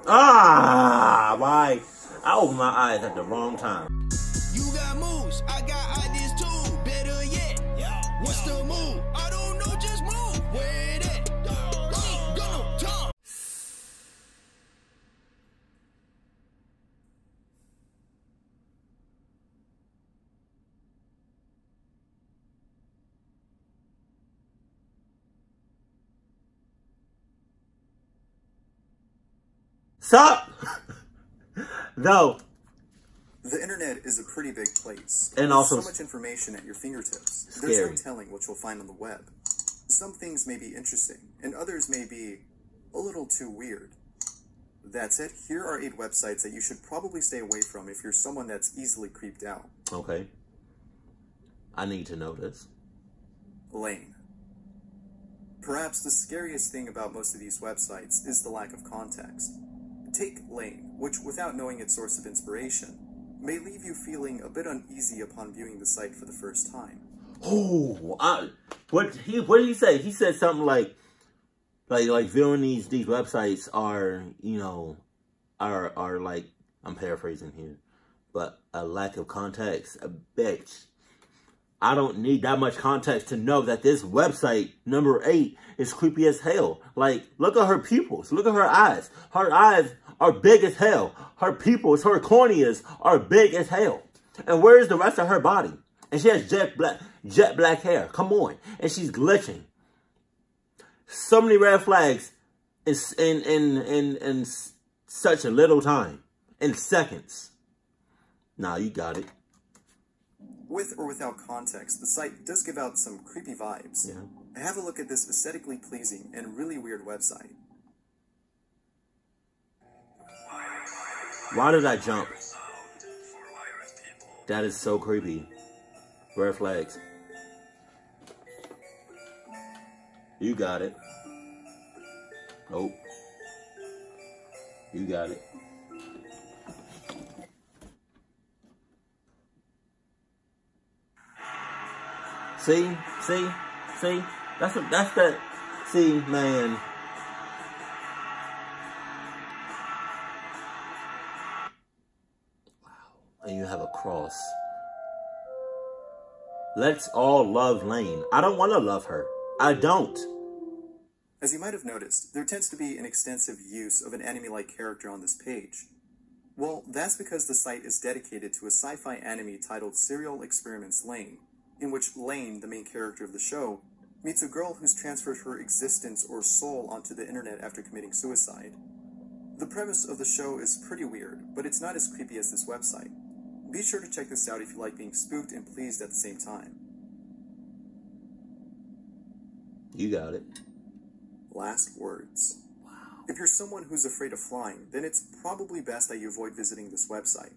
Ah, why? I opened my eyes at the wrong time. You got moves, I got ideas too. Better yet, what's the move? I don't know, just move. Where it at? Ain't got no time. Stop! No. The internet is a pretty big place. And also so much information at your fingertips. Scary. There's no telling what you'll find on the web. Some things may be interesting, and others may be a little too weird. That said, here are 8 websites that you should probably stay away from if you're someone that's easily creeped out. Okay. I need to know this. Lain. Perhaps the scariest thing about most of these websites is the lack of context. Take Lain, which, without knowing its source of inspiration, may leave you feeling a bit uneasy upon viewing the site for the first time. Oh, what did he say? He said something like viewing these websites are, you know, are like, I'm paraphrasing here, but a lack of context. A bitch. I don't need that much context to know that this website, number 8, is creepy as hell. Like, look at her pupils. Look at her eyes. Her eyes are big as hell. Her pupils, her corneas are big as hell. And where's the rest of her body? And she has jet black hair. Come on. And she's glitching. So many red flags in such a little time. In seconds. Nah, you got it. With or without context, the site does give out some creepy vibes. Yeah. Have a look at this aesthetically pleasing and really weird website. Why did I jump? That is so creepy. Red flags. You got it. Nope. You got it. See? That's that. See, man. Wow. And you have a cross. Let's all love Lain. I don't want to love her. I don't. As you might have noticed, there tends to be an extensive use of an anime-like character on this page. Well, that's because the site is dedicated to a sci-fi anime titled Serial Experiments Lain, in which Lain, the main character of the show, meets a girl who's transferred her existence or soul onto the internet after committing suicide. The premise of the show is pretty weird, but it's not as creepy as this website. Be sure to check this out if you like being spooked and pleased at the same time. You got it. Last words. Wow. If you're someone who's afraid of flying, then it's probably best that you avoid visiting this website.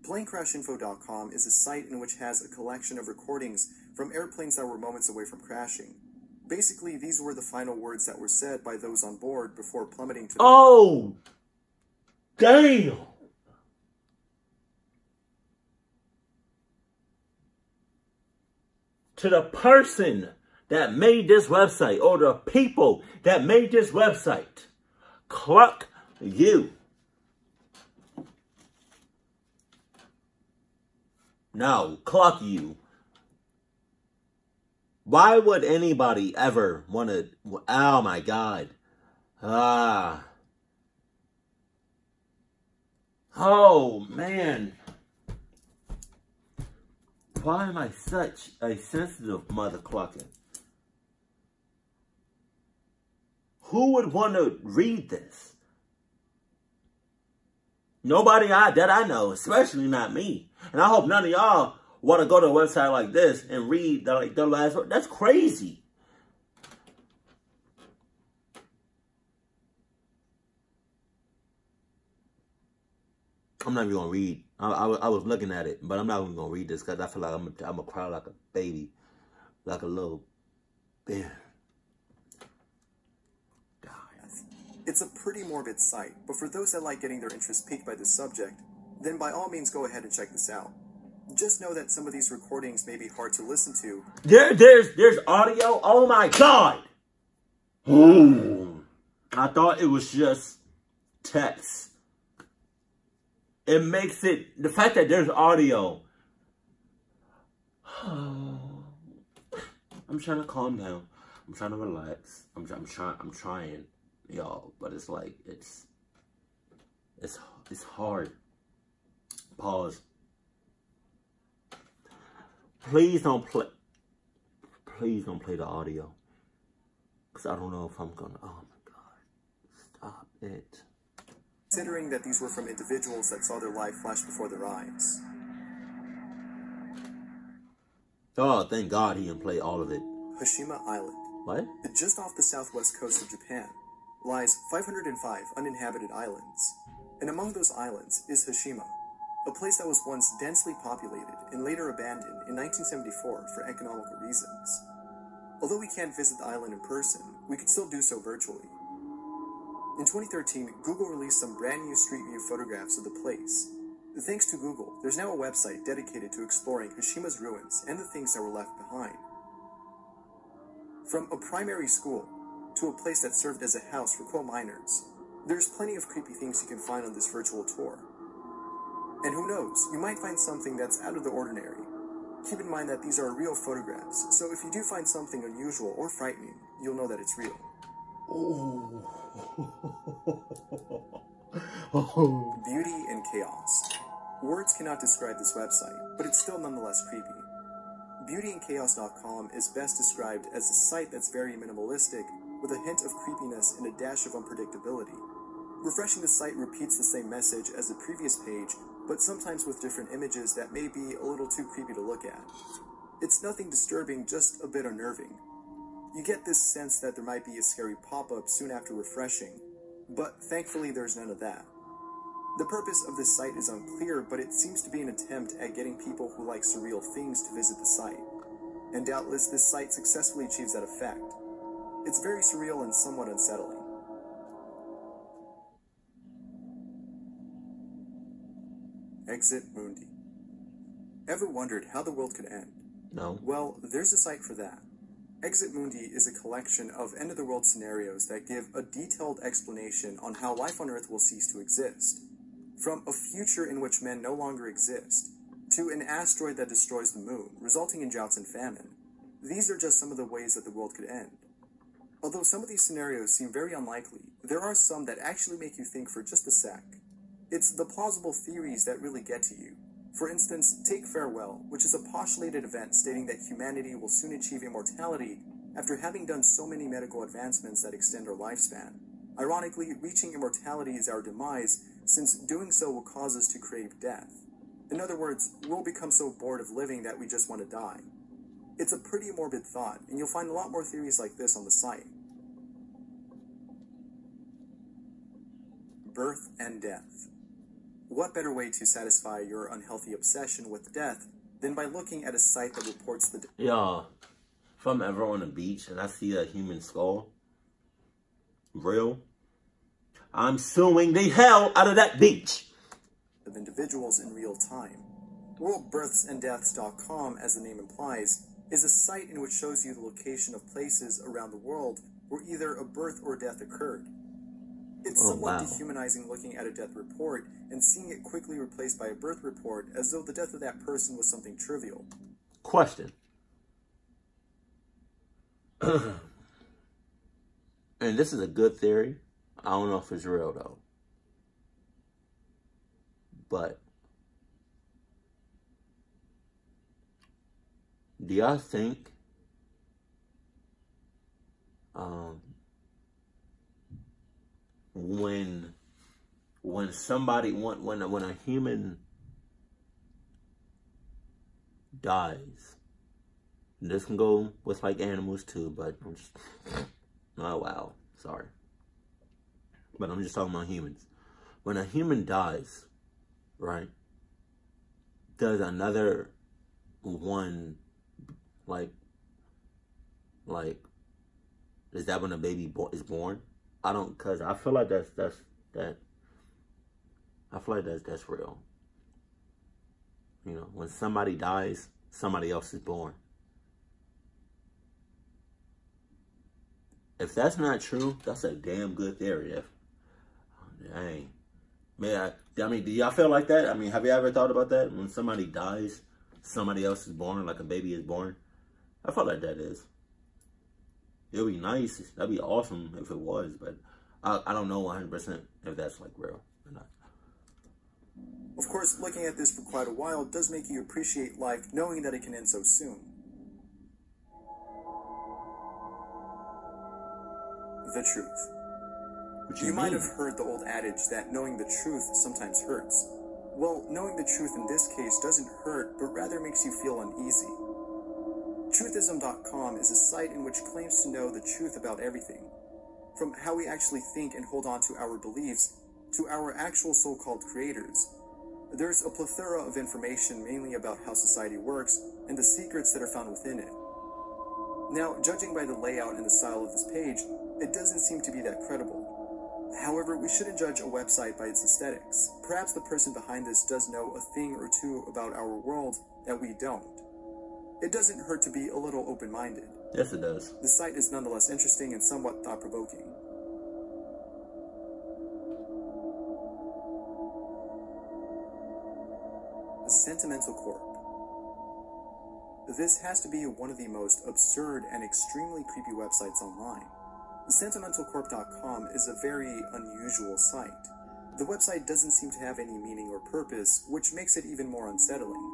PlaneCrashInfo.com is a site in which has a collection of recordings from airplanes that were moments away from crashing. Basically, these were the final words that were said by those on board before plummeting to the... Oh! Damn! To the person that made this website, or the people that made this website, cluck you. No, cluck you. Why would anybody ever want to... Oh my God. Oh man. Why am I such a sensitive mother clucking? Who would want to read this? Nobody that I know, especially not me. And I hope none of y'all want to go to a website like this and read the last word. That's crazy. I'm not even going to read. I was looking at it, but I'm not even going to read this because I feel like I'm going to cry like a baby. Like a little bear. It's a pretty morbid site, but for those that like getting their interest piqued by this subject, then by all means go ahead and check this out. Just know that some of these recordings may be hard to listen to. There's audio? Oh my God! Ooh. I thought it was just text. It makes it, the fact that there's audio. I'm trying to calm down. I'm trying to relax. I'm trying, y'all. But it's like, it's hard. Pause. Please don't play the audio. Because I don't know if I'm gonna, oh my God. Stop it. Considering that these were from individuals that saw their life flash before their eyes. Oh, thank God he didn't play all of it. Hashima Island. What? Just off the southwest coast of Japan lies 505 uninhabited islands. And among those islands is Hashima, a place that was once densely populated and later abandoned in 1974 for economical reasons. Although we can't visit the island in person, we could still do so virtually. In 2013, Google released some brand new Street View photographs of the place. Thanks to Google, there's now a website dedicated to exploring Hashima's ruins and the things that were left behind. From a primary school to a place that served as a house for coal miners, there's plenty of creepy things you can find on this virtual tour. And who knows, you might find something that's out of the ordinary. Keep in mind that these are real photographs, so if you do find something unusual or frightening, you'll know that it's real. Beauty and chaos. Words cannot describe this website, but it's still nonetheless creepy. Beautyandchaos.com is best described as a site that's very minimalistic, with a hint of creepiness and a dash of unpredictability. Refreshing the site repeats the same message as the previous page, but sometimes with different images that may be a little too creepy to look at. It's nothing disturbing, just a bit unnerving. You get this sense that there might be a scary pop-up soon after refreshing, but thankfully there's none of that. The purpose of this site is unclear, but it seems to be an attempt at getting people who like surreal things to visit the site. And doubtless this site successfully achieves that effect. It's very surreal and somewhat unsettling. Exit Mundi. Ever wondered how the world could end? No. Well, there's a site for that. Exit Mundi is a collection of end-of-the-world scenarios that give a detailed explanation on how life on Earth will cease to exist. From a future in which men no longer exist, to an asteroid that destroys the moon, resulting in droughts and famine. These are just some of the ways that the world could end. Although some of these scenarios seem very unlikely, there are some that actually make you think for just a sec. It's the plausible theories that really get to you. For instance, take Farewell, which is a postulated event stating that humanity will soon achieve immortality after having done so many medical advancements that extend our lifespan. Ironically, reaching immortality is our demise, since doing so will cause us to crave death. In other words, we'll become so bored of living that we just want to die. It's a pretty morbid thought, and you'll find a lot more theories like this on the site. Birth and death. What better way to satisfy your unhealthy obsession with death than by looking at a site that reports the... Y'all, if I'm ever on a beach and I see a human skull, real, I'm suing the hell out of that beach. ...of individuals in real time. WorldBirthsAndDeaths.com, as the name implies, is a site in which shows you the location of places around the world where either a birth or death occurred. It's somewhat dehumanizing looking at a death report and seeing it quickly replaced by a birth report as though the death of that person was something trivial. Question. And this is a good theory. I don't know if it's real though. But do y'all think when somebody when a human dies, this can go with like animals too, but I'm just, oh wow, sorry, but I'm just talking about humans. When a human dies, right, does another one like is that when a baby is born? I don't, cause I feel like that's real. You know, when somebody dies, somebody else is born. If that's not true, that's a damn good theory. Dang. Man, I mean, do y'all feel like that? I mean, have you ever thought about that? When somebody dies, somebody else is born, like a baby is born? I feel like that is. It would be nice. That'd be awesome if it was, but I don't know 100% if that's like real or not. Of course, looking at this for quite a while does make you appreciate life, knowing that it can end so soon. The truth. You might have heard the old adage that knowing the truth sometimes hurts. Well, knowing the truth in this case doesn't hurt, but rather makes you feel uneasy. Truthism.com is a site in which claims to know the truth about everything, from how we actually think and hold on to our beliefs, to our actual so-called creators. There's a plethora of information mainly about how society works and the secrets that are found within it. Now, judging by the layout and the style of this page, it doesn't seem to be that credible. However, we shouldn't judge a website by its aesthetics. Perhaps the person behind this does know a thing or two about our world that we don't. It doesn't hurt to be a little open-minded. Yes, it does. The site is nonetheless interesting and somewhat thought-provoking. Sentimental Corp. This has to be one of the most absurd and extremely creepy websites online. Sentimentalcorp.com is a very unusual site. The website doesn't seem to have any meaning or purpose, which makes it even more unsettling.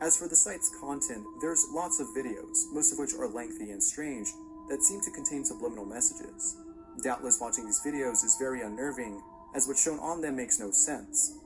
As for the site's content, there's lots of videos, most of which are lengthy and strange, that seem to contain subliminal messages. Doubtless watching these videos is very unnerving, as what's shown on them makes no sense.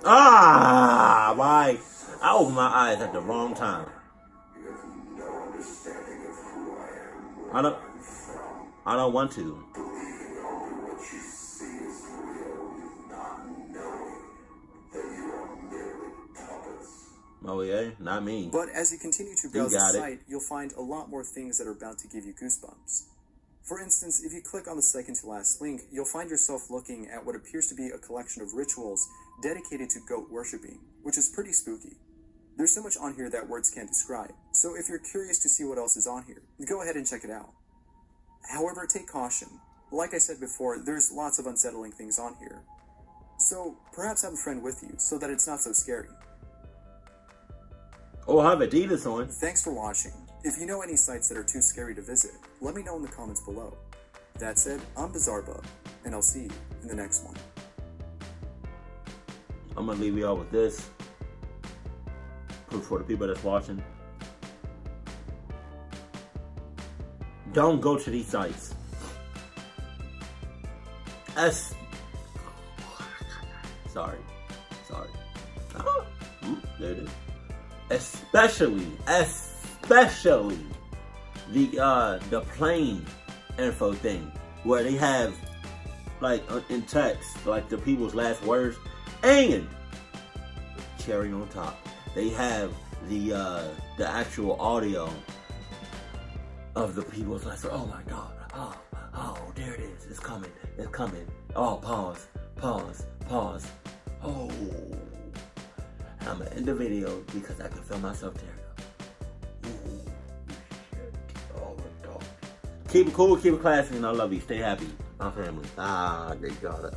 Ah, why? I opened my eyes at the wrong time. I don't want to. Oh yeah, not me. But as you continue to browse the site, you'll find a lot more things that are bound to give you goosebumps. For instance, if you click on the second to last link, you'll find yourself looking at what appears to be a collection of rituals dedicated to goat worshipping, which is pretty spooky. There's so much on here that words can't describe, so if you're curious to see what else is on here, go ahead and check it out. However, take caution. Like I said before, there's lots of unsettling things on here. So perhaps have a friend with you so that it's not so scary. Oh, I have Adidas on. Thanks for watching. If you know any sites that are too scary to visit, let me know in the comments below. That said, I'm BizarreBub, and I'll see you in the next one. I'm gonna leave you all with this. For the people that's watching. Don't go to these sites. Sorry. Oh, there it is. Especially the plane info thing, where they have like in text like the people's last words, and cherry on top, they have the actual audio of the people's last words. Oh my god! Oh, there it is! It's coming! Oh, pause! Oh. I'm gonna end the video because I can feel myself tearing up. Ooh, shit. Oh, dog. Keep it cool, keep it classy, and I love you. Stay happy. My family. Great God.